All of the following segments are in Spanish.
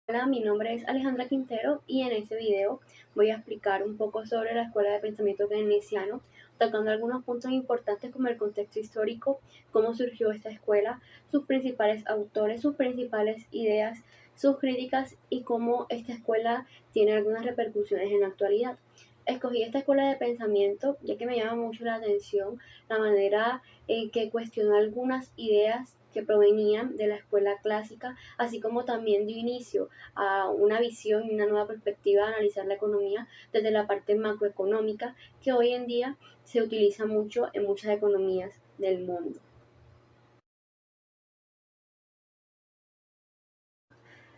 Hola, mi nombre es Alejandra Quintero y en este video voy a explicar un poco sobre la Escuela de Pensamiento Keynesiano, tocando algunos puntos importantes como el contexto histórico, cómo surgió esta escuela, sus principales autores, sus principales ideas, sus críticas y cómo esta escuela tiene algunas repercusiones en la actualidad. Escogí esta escuela de pensamiento ya que me llama mucho la atención la manera en que cuestionó algunas ideas que provenían de la escuela clásica, así como también dio inicio a una visión y una nueva perspectiva de analizar la economía desde la parte macroeconómica que hoy en día se utiliza mucho en muchas economías del mundo.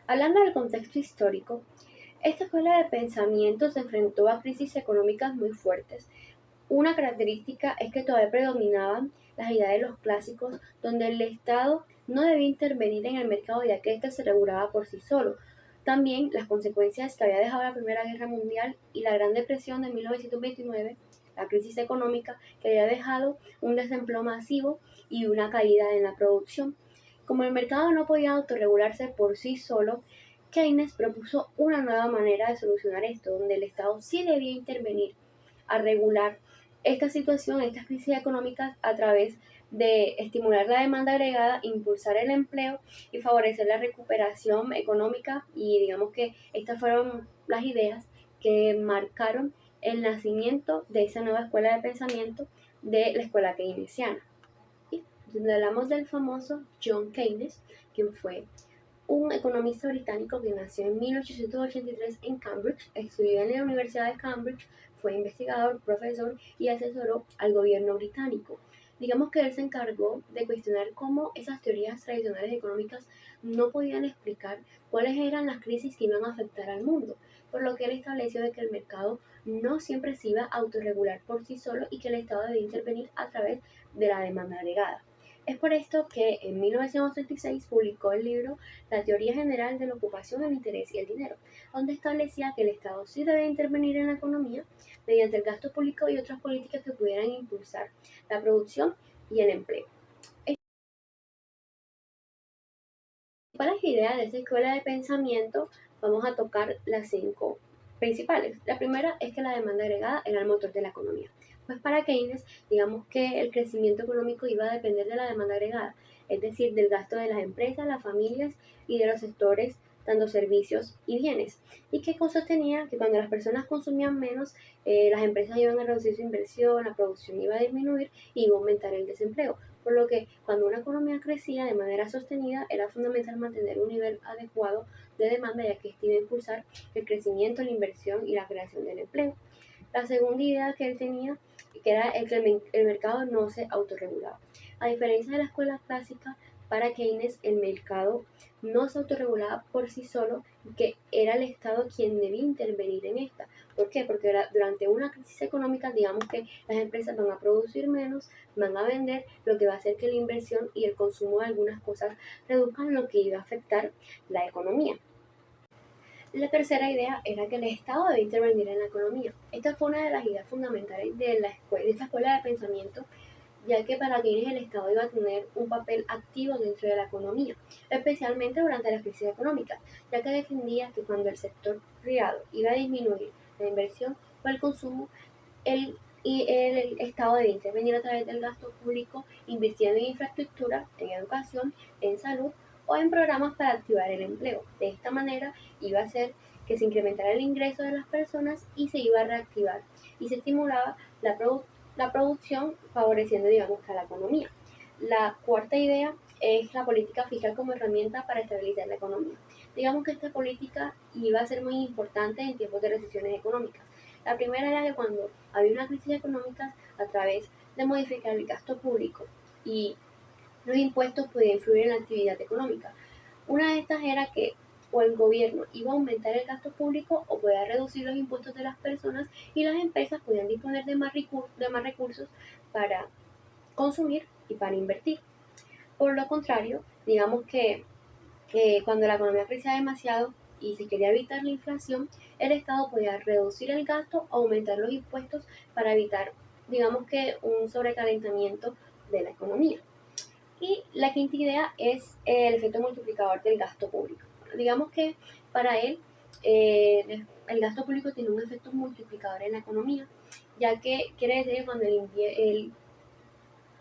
Hablando del contexto histórico, esta escuela de pensamiento se enfrentó a crisis económicas muy fuertes. Una característica es que todavía predominaban las ideas de los clásicos, donde el Estado no debía intervenir en el mercado ya que éste se regulaba por sí solo. También las consecuencias que había dejado la Primera Guerra Mundial y la Gran Depresión de 1929, la crisis económica que había dejado un desempleo masivo y una caída en la producción. Como el mercado no podía autorregularse por sí solo, Keynes propuso una nueva manera de solucionar esto, donde el Estado sí debía intervenir a regular esta situación, estas crisis económicas a través de estimular la demanda agregada, impulsar el empleo y favorecer la recuperación económica, y digamos que estas fueron las ideas que marcaron el nacimiento de esa nueva escuela de pensamiento de la escuela keynesiana. Y donde hablamos del famoso John Keynes, quien fue un economista británico que nació en 1883 en Cambridge, estudió en la Universidad de Cambridge, fue investigador, profesor y asesoró al gobierno británico. Digamos que él se encargó de cuestionar cómo esas teorías tradicionales económicas no podían explicar cuáles eran las crisis que iban a afectar al mundo, por lo que él estableció de que el mercado no siempre se iba a autorregular por sí solo y que el Estado debía intervenir a través de la demanda agregada. Es por esto que en 1936 publicó el libro La teoría general de la ocupación, el interés y el dinero, donde establecía que el Estado sí debe intervenir en la economía mediante el gasto público y otras políticas que pudieran impulsar la producción y el empleo. Para las ideas de esta escuela de pensamiento vamos a tocar las cinco principales. La primera es que la demanda agregada era el motor de la economía. Pues para Keynes, digamos que el crecimiento económico iba a depender de la demanda agregada, es decir, del gasto de las empresas, las familias y de los sectores dando servicios y bienes. Y que sostenía que cuando las personas consumían menos, las empresas iban a reducir su inversión, la producción iba a disminuir y iba a aumentar el desempleo, por lo que cuando una economía crecía de manera sostenida era fundamental mantener un nivel adecuado de demanda, ya que esto iba a impulsar el crecimiento, la inversión y la creación del empleo. La segunda idea que él tenía, que era que el mercado no se autorregulaba. A diferencia de la escuela clásica, para Keynes el mercado no se autorregulaba por sí solo, que era el Estado quien debía intervenir en esta. ¿Por qué? Porque durante una crisis económica, digamos que las empresas van a producir menos, van a vender, lo que va a hacer que la inversión y el consumo de algunas cosas reduzcan, lo que iba a afectar la economía. La tercera idea era que el Estado debe intervenir en la economía. Esta fue una de las ideas fundamentales de esta escuela de pensamiento, ya que para quienes el Estado iba a tener un papel activo dentro de la economía, especialmente durante las crisis económicas, ya que defendía que cuando el sector privado iba a disminuir la inversión o el consumo, el Estado debe intervenir a través del gasto público, invirtiendo en infraestructura, en educación, en salud o en programas para activar el empleo. De esta manera iba a hacer que se incrementara el ingreso de las personas y se iba a reactivar y se estimulaba la producción, favoreciendo, digamos, a la economía. La cuarta idea es la política fiscal como herramienta para estabilizar la economía. Digamos que esta política iba a ser muy importante en tiempos de recesiones económicas. La primera era que cuando había una crisis económica, a través de modificar el gasto público y los impuestos podían influir en la actividad económica. Una de estas era que o el gobierno iba a aumentar el gasto público o podía reducir los impuestos de las personas y las empresas podían disponer de más recursos para consumir y para invertir. Por lo contrario, digamos que cuando la economía crecía demasiado y se quería evitar la inflación, el Estado podía reducir el gasto o aumentar los impuestos para evitar, digamos que, un sobrecalentamiento de la economía. Y la quinta idea es el efecto multiplicador del gasto público. digamos que para él el gasto público tiene un efecto multiplicador en la economía, ya que quiere decir que cuando el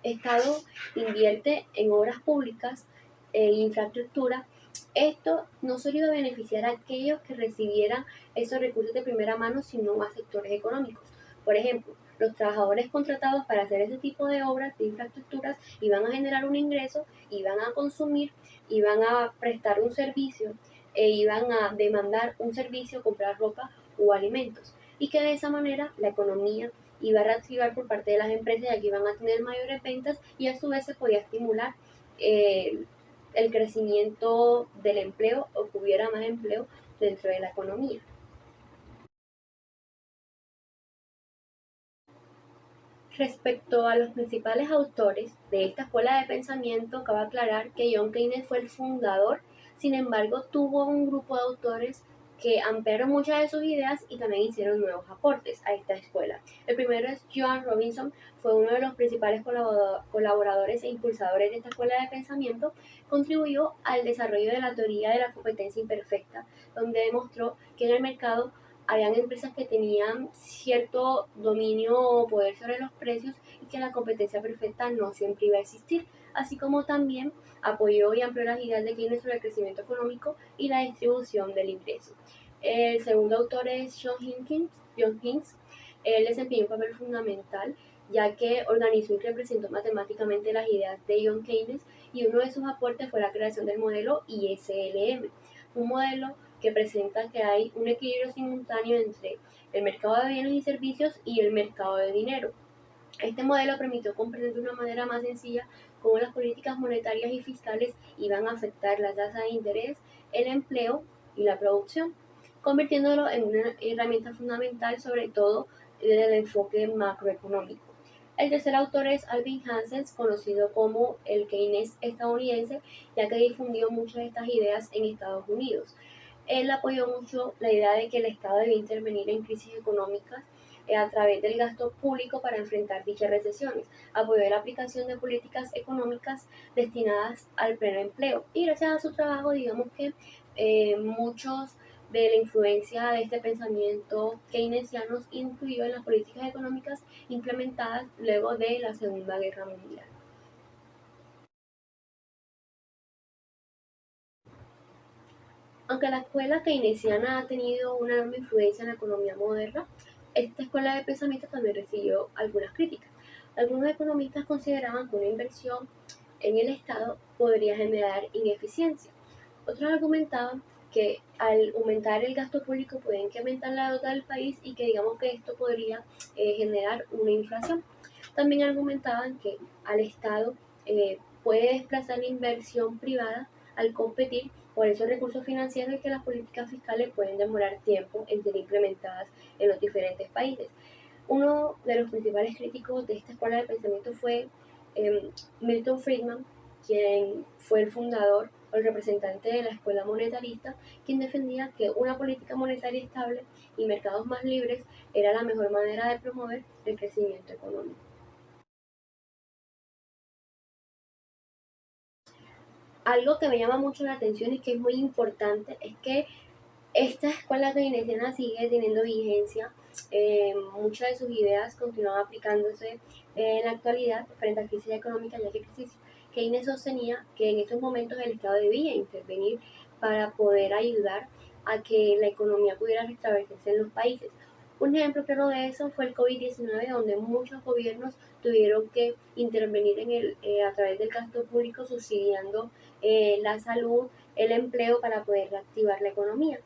Estado invierte en obras públicas, en infraestructura, esto no solo iba a beneficiar a aquellos que recibieran esos recursos de primera mano, sino a sectores económicos. Por ejemplo, los trabajadores contratados para hacer ese tipo de obras, de infraestructuras, iban a generar un ingreso, iban a consumir, iban a prestar un servicio e iban a demandar un servicio, comprar ropa o alimentos. Y que de esa manera la economía iba a reactivar por parte de las empresas, ya que iban a tener mayores ventas y a su vez se podía estimular eh, el crecimiento del empleo o que hubiera más empleo dentro de la economía. Respecto a los principales autores de esta escuela de pensamiento, cabe aclarar que John Keynes fue el fundador, sin embargo tuvo un grupo de autores que ampliaron muchas de sus ideas y también hicieron nuevos aportes a esta escuela. El primero es Joan Robinson, fue uno de los principales colaboradores e impulsadores de esta escuela de pensamiento, contribuyó al desarrollo de la teoría de la competencia imperfecta, donde demostró que en el mercado habían empresas que tenían cierto dominio o poder sobre los precios y que la competencia perfecta no siempre iba a existir, así como también apoyó y amplió las ideas de Keynes sobre el crecimiento económico y la distribución del ingreso. El segundo autor es John Hincks. Él desempeñó un papel fundamental ya que organizó y representó matemáticamente las ideas de John Keynes y uno de sus aportes fue la creación del modelo ISLM, un modelo que presenta que hay un equilibrio simultáneo entre el mercado de bienes y servicios y el mercado de dinero. Este modelo permitió comprender de una manera más sencilla cómo las políticas monetarias y fiscales iban a afectar la tasa de interés, el empleo y la producción, convirtiéndolo en una herramienta fundamental, sobre todo desde el enfoque macroeconómico. El tercer autor es Alvin Hansen, conocido como el Keynes estadounidense, ya que difundió muchas de estas ideas en Estados Unidos. Él apoyó mucho la idea de que el Estado debía intervenir en crisis económicas a través del gasto público para enfrentar dichas recesiones. Apoyó la aplicación de políticas económicas destinadas al pleno empleo. Y gracias a su trabajo, digamos que muchos de la influencia de este pensamiento keynesiano influyó en las políticas económicas implementadas luego de la Segunda Guerra Mundial. Aunque la escuela keynesiana ha tenido una enorme influencia en la economía moderna, esta escuela de pensamiento también recibió algunas críticas. Algunos economistas consideraban que una inversión en el Estado podría generar ineficiencia. Otros argumentaban que al aumentar el gasto público puede incrementar la deuda del país y que digamos que esto podría generar una inflación. También argumentaban que al Estado puede desplazar la inversión privada al competir por esos recursos financieros y que las políticas fiscales pueden demorar tiempo en ser implementadas en los diferentes países. Uno de los principales críticos de esta escuela de pensamiento fue Milton Friedman, quien fue el fundador o el representante de la escuela monetarista, quien defendía que una política monetaria estable y mercados más libres era la mejor manera de promover el crecimiento económico. Algo que me llama mucho la atención y que es muy importante es que esta escuela keynesiana sigue teniendo vigencia. Muchas de sus ideas continúan aplicándose en la actualidad frente a crisis económica, ya que Keynes sostenía que en estos momentos el Estado debía intervenir para poder ayudar a que la economía pudiera restablecerse en los países. Un ejemplo claro de eso fue el COVID-19, donde muchos gobiernos tuvieron que intervenir a través del gasto público subsidiando la salud, el empleo para poder reactivar la economía.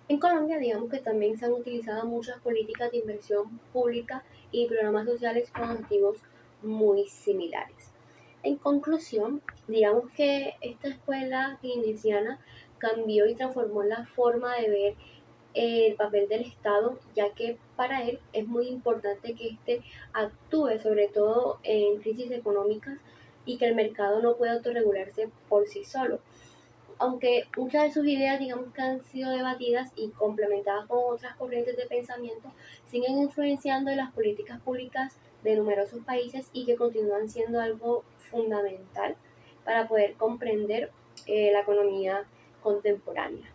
En Colombia, digamos que también se han utilizado muchas políticas de inversión pública y programas sociales con objetivos muy similares. En conclusión, digamos que esta escuela keynesiana cambió y transformó la forma de ver el papel del Estado, ya que para él es muy importante que éste actúe sobre todo en crisis económicas y que el mercado no pueda autorregularse por sí solo. Aunque muchas de sus ideas, digamos que han sido debatidas y complementadas con otras corrientes de pensamiento, siguen influenciando en las políticas públicas de numerosos países y que continúan siendo algo fundamental para poder comprender la economía contemporánea.